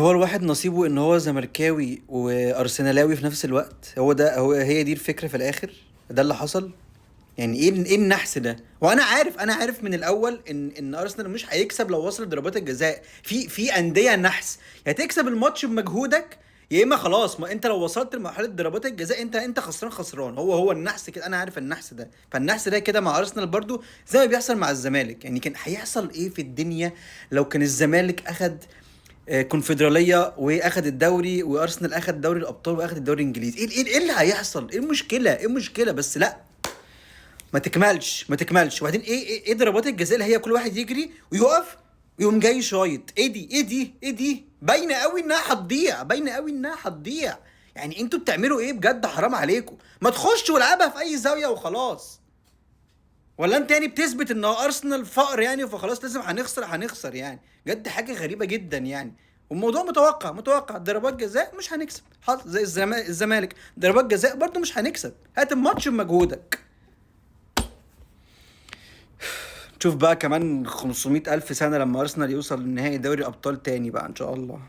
هو الواحد نصيبه ان هو زملكاوي وارسنالاوي في نفس الوقت. هي دي الفكرة في الاخر. ده اللي حصل. يعني ايه النحس ده؟ وانا عارف، انا عارف من الاول ان ارسنال مش هيكسب لو وصل ضربات الجزاء. في انديه نحس، يا تكسب الماتش بمجهودك، يا اما خلاص. ما انت لو وصلت لمرحله ضربات الجزاء انت خسران خسران. هو النحس كده، انا عارف النحس ده. فالنحس ده كده مع ارسنال برضو زي ما بيحصل مع الزمالك. يعني كان هيحصل ايه في الدنيا لو كان الزمالك اخد كونفدراليه واخد الدوري، وارسنال اخد دوري الابطال واخد الدوري الانجليزي؟ إيه اللي هيحصل؟ ايه المشكله؟ ايه المشكله؟ بس لا، ما تكملش. وبعدين ايه ضربات الجزاء اللي هي كل واحد يجري ويقف ويقوم جاي شايط؟ ايه دي باينه قوي انها هتضيع، باينه قوي انها هتضيع. يعني انتوا بتعملوا ايه بجد؟ حرام عليكم. ما تخشوا والعبها في اي زاويه وخلاص. ولا انت يعني بتثبت ان ارسنال فقر يعني، فخلاص لازم هنخسر يعني؟ بجد حاجه غريبه جدا يعني. والموضوع متوقع ضربات جزاء مش هنكسب، حصل زي الزمالك ضربات جزاء برضو مش هنكسب. هات الماتش بمجهودك. تشوف بقى كمان 500 ألف سنة لما أرسنال يوصل لنهائي دوري أبطال تاني بقى إن شاء الله.